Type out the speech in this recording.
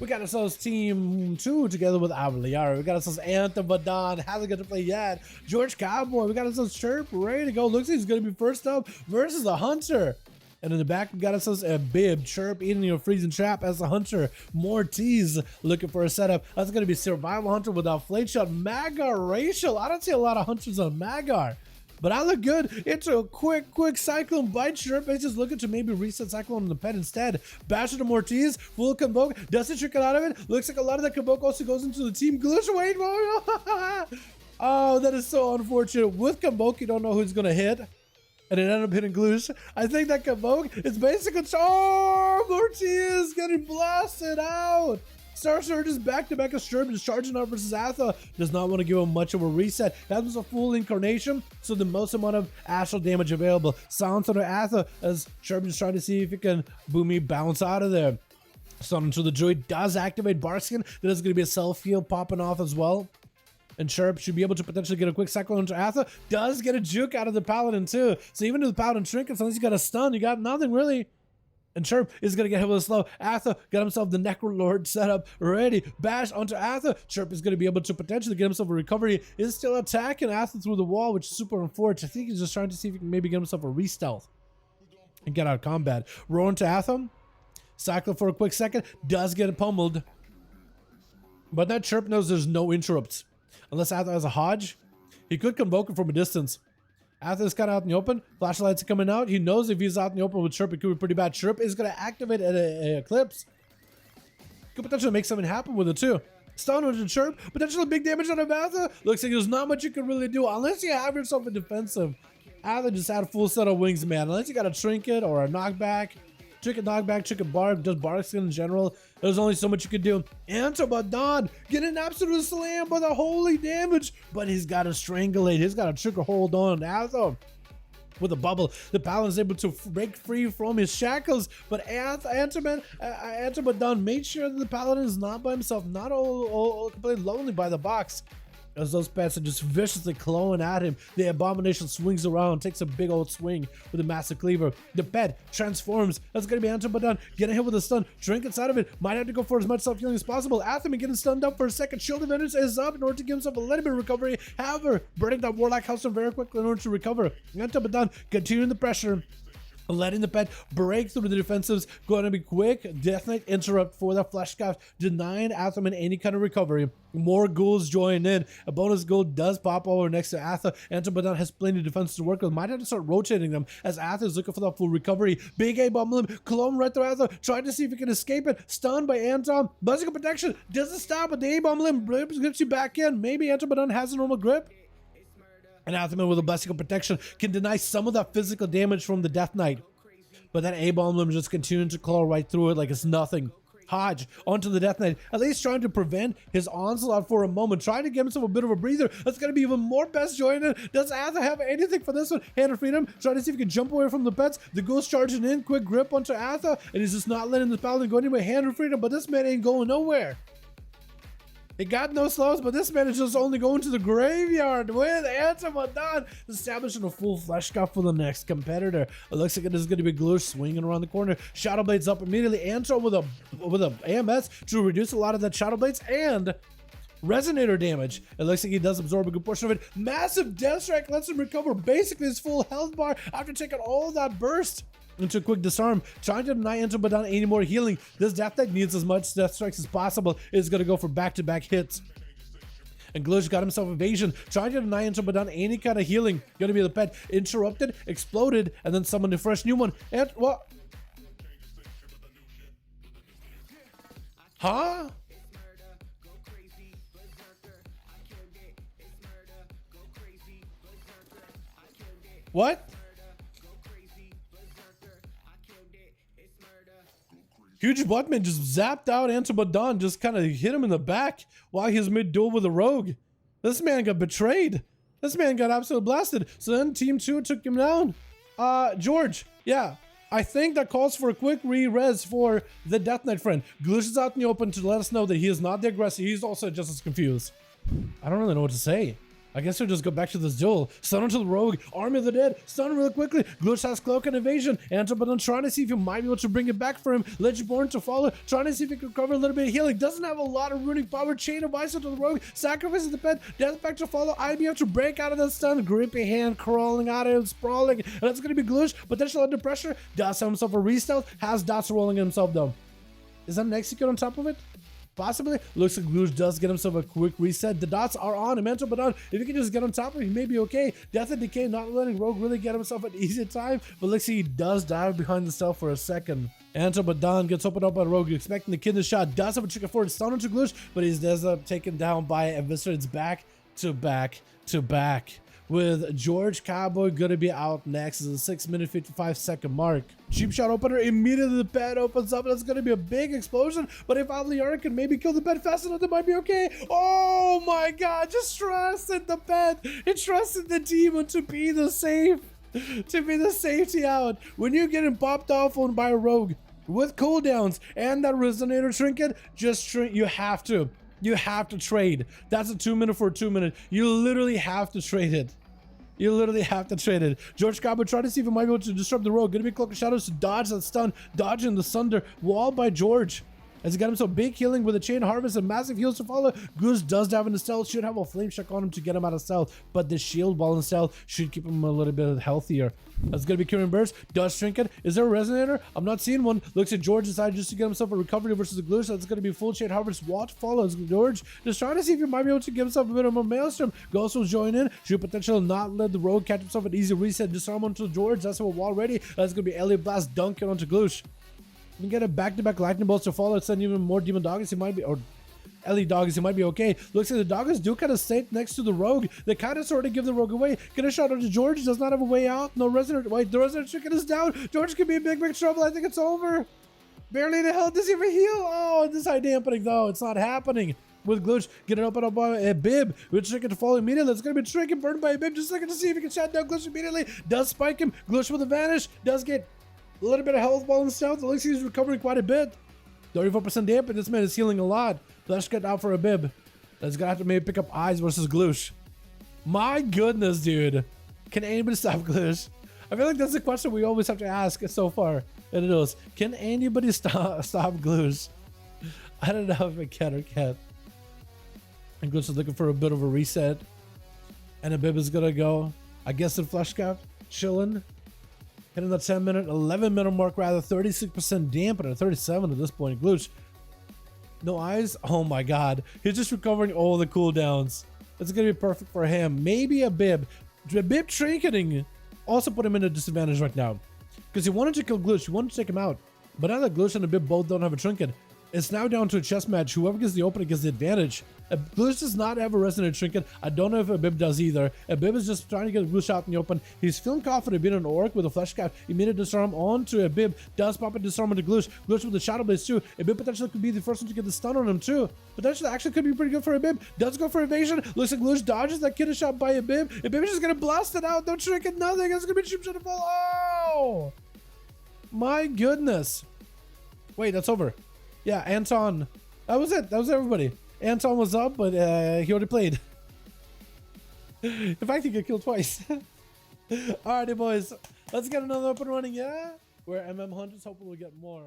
We got ourselves Team 2 together with Liara. We got ourselves Anthem, Badon, hasn't got to play yet. George Cowboy, we got ourselves Chirp, ready to go. Looks like he's going to be first up versus a Hunter. And in the back, we got ourselves a Bib, Chirp eating your freezing trap as a Hunter. Mortiz looking for a setup. That's going to be Survival Hunter without Flame Shot. Magar Racial. I don't see a lot of Hunters on Magar. But I look good into a quick Cyclone Bite. Chirp is just looking to maybe reset Cyclone on the pet instead. Bash to Mortiz, full Convoke, doesn't trick it out of it. Looks like a lot of that Convoke also goes into the team glitch. Wait, oh, that is so unfortunate. With Convoke, you don't know who's gonna hit. And it ended up hitting Gloosh. I think that Convoke is basically, oh, Mortiz getting blasted out. Star Surge is back-to-back as Chirp is charging out versus Atha. Does not want to give him much of a reset. That was a full incarnation, so the most amount of astral damage available. Silence under Atha as Chirp is trying to see if he can Boomy bounce out of there. Stun into the Druid does activate Barkskin. There's going to be a self-heal popping off as well. And Chirp should be able to potentially get a quick Cyclone into Atha. Does get a juke out of the Paladin too. So even if the Paladin trinkets, unless you got a stun, you got nothing really. And Chirp is going to get hit with a slow. Atha got himself the Necrolord setup ready. Bash onto Atha. Chirp is going to be able to potentially get himself a recovery. Is still attacking Atha through the wall, which is super unfortunate. I think he's just trying to see if he can maybe get himself a re-stealth and get out of combat. Roar into Atha. Cycle for a quick second. Does get pummeled. But that Chirp knows there's no interrupts. Unless Atha has a Hodge. He could Convoke him from a distance. Atha is kind of out in the open. Flashlights are coming out. He knows if he's out in the open with Chirp, it could be pretty bad. Chirp is going to activate an Eclipse. Could potentially make something happen with it too. Stun with Chirp. Potentially big damage out of Atha. Looks like there's not much you can really do unless you have yourself a defensive. Atha just had a full set of wings, man. Unless you got a Trinket or a Knockback. Trinket Knockback, Trinket Bark, just Barkskin in general. There's only so much you could do. Antobadon getting an absolute slam by the holy damage. But he's got to strangulate. He's got to trigger hold on Atha. With a bubble, the Paladin is able to break free from his shackles. But Antobadon made sure that the Paladin is not by himself, not all completely lonely by the box. As those pets are just viciously clawing at him, the Abomination swings around, takes a big old swing with a massive cleaver. The pet transforms. That's going to be Antobadon getting hit with a stun. Trinkets out of it. Might have to go for as much self-healing as possible. Athame getting stunned up for a second. Shield of Energy is up in order to give himself a little bit of recovery. However, burning that Warlock House very quickly in order to recover. Antobadon continuing the pressure. Letting the pet break through the defensives. Going to be quick. Death Knight interrupt for the Fleshcraft, denying Athame any kind of recovery. More ghouls join in. A bonus ghoul does pop over next to Atha. Antobadon has plenty of defense to work with. Might have to start rotating them as Atha is looking for that full recovery. Big A bomb limb. Clone right through Atha. Trying to see if he can escape it. Stunned by Anton. Buzzing protection. Doesn't stop, but the A bomb limb grips you back in. Maybe Antobadon has a normal grip. And Athame with a Blessing of Protection can deny some of that physical damage from the Death Knight. But that A-Bomb limb just continuing to claw right through it like it's nothing. Hodge onto the Death Knight, at least trying to prevent his onslaught for a moment, trying to give himself a bit of a breather. That's going to be even more best joining. Does Atha have anything for this one? Hand of Freedom, trying to see if he can jump away from the pets. The Ghost charging in, quick grip onto Atha, and he's just not letting the Paladin go anywhere. Hand of Freedom, but this man ain't going nowhere. He got no slows, but this man is just only going to the graveyard with Antobadon, establishing a full flesh cup for the next competitor. It looks like it is going to be Gloosh swinging around the corner. Shadow Blades up immediately. Anto with a AMS to reduce a lot of that Shadow Blades and Resonator damage. It looks like he does absorb a good portion of it. Massive Death Strike lets him recover basically his full health bar after taking all that burst. Into a quick disarm, trying to deny Antobadon any more healing. This Death Knight needs as much Death Strikes as possible. It's going to go for back-to-back hits. And Gloosh got himself evasion, trying to deny Antobadon any kind of healing. Going to be the pet interrupted, exploded, and then summoned a fresh new one. And what? Huh? What? Huge Buttman just zapped out Antobadon, just kind of hit him in the back while he was mid-duel with a rogue. This man got betrayed. This man got absolutely blasted. So then Team 2 took him down. George, yeah, I think that calls for a quick re-res for the Death Knight friend. Gloosh is out in the open to let us know that he is not the aggressor. He's also just as confused. I don't really know what to say. I guess we'll just go back to this duel. Stun onto the rogue. Army of the dead. Stun really quickly. Glitch has cloak and evasion. Antobadon trying to see if he might be able to bring it back for him. Legendborn to follow. Trying to see if he can recover a little bit of healing. Doesn't have a lot of runic power. Chain of ice onto the rogue. Sacrifices the pet. Death back to follow. IBF to break out of the stun. Grippy hand crawling out of him. Sprawling. And that's going to be Glitch. Potential under pressure. Does have himself a restealth. Has dots rolling himself though. Is that an execute on top of it? Possibly. Looks like Gloosh does get himself a quick reset. The dots are on him. Antobadon, if he can just get on top of it, he may be okay. Death and Decay not letting Rogue really get himself an easy time, but looks like he does dive behind the stealth for a second. Antobadon gets opened up by Rogue, expecting the kidney shot. Does have a chicken forward stun into Gloosh, but he's does up taken down by Eviscerate's back to back to back. With George Cowboy gonna be out next is a 6-minute 55-second mark. Cheap shot opener, immediately the pet opens up and it's gonna be a big explosion, but if Liara can maybe kill the pet fast enough, that might be okay. Oh my god, just trusted the pet. It trusted the demon to be the safe, to be the safety out. When you're getting popped off on by a rogue with cooldowns and that resonator trinket, you have to. You have to trade. That's a 2-minute for a 2-minute. You literally have to trade it. You literally have to trade it. George Cabo trying to see if he might be able to disrupt the rogue. Gonna be Cloak of Shadows to dodge that stun. Dodging the Sunder. Wall by George. As he got himself big healing with a chain harvest and massive heals to follow. Goose does dive into stealth. Should have a flame check on him to get him out of stealth. But the shield ball in stealth should keep him a little bit healthier. That's gonna be Curing Burst. Does Trinket. Is there a resonator? I'm not seeing one. Looks at George decided just to get himself a recovery versus the glue. So that's gonna be full chain harvest. What follows George? Just trying to see if he might be able to give himself a bit of a maelstrom. Ghost will join in. Should potentially not let the rogue catch himself an easy reset. Disarm onto George. That's a wall ready. That's gonna be Elliot Blast dunking onto Gloosh. You can get a back-to-back lightning bolts to follow. Send even more demon doggies. He might be, or Ellie doggies. He might be okay. Looks like the doggies do kind of stay next to the rogue. They kind of sort of give the rogue away. Get a shot onto George. Does not have a way out. No resident. Wait, the resident chicken is down. George could be in big trouble. I think it's over. Barely the hell does he even heal. Oh, this high dampening though. It's not happening. With Glitch, get it up by a Bib. With Trick to follow immediately. It's going to be Trick and burned by a Bib. Just looking to see if he can shut down Glitch immediately. Does spike him. Glitch with a vanish. Does get a little bit of health while in stealth. It looks like he's recovering quite a bit. 34% dampen. This man is healing a lot. Let's get out for a Bib. That's gonna have to maybe pick up Eyes versus Gloosh. My goodness, dude. Can anybody stop Gloosh? I feel like that's the question we always have to ask so far. And it is, can anybody stop Gloosh? I don't know if I can or can't. And Gloosh is looking for a bit of a reset. And a Bib is gonna go, I guess, in Flesh Cap, chilling. Hitting the 10-minute, 11-minute mark rather, 36% dampener, 37 at this point. Gloosh, no eyes. Oh my god, he's just recovering all the cooldowns. It's gonna be perfect for him. Maybe a Bib. Bib trinketing also put him in a disadvantage right now because he wanted to kill Gloosh. He wanted to take him out, but now that Gloosh and a Bib both don't have a trinket, it's now down to a chess match. Whoever gets the opening gets the advantage. Gloosh does not have a resonant trinket. I don't know if a Bib does either. A Bib is just trying to get Gloosh out in the open. He's feeling confident being an orc with a flesh cap. Immediate disarm onto a Bib. Does pop a disarm into Gloosh. Gloosh with the Shadow Blaze too. A Bib potentially could be the first one to get the stun on him too. Potentially actually could be pretty good for a Bib. Does go for evasion. Looks like Gloosh dodges that kidney shot by a Bib. A Bib is just gonna blast it out. No trinket, nothing. It's gonna be cheap shot to fall. Oh! My goodness. Wait, that's over. Yeah, Anton. That was it. That was everybody. Anton was up, but he already played. In fact, he got killed twice. Alrighty, boys. Let's get another up and running, yeah? Where MM Hunters hopefully will get more.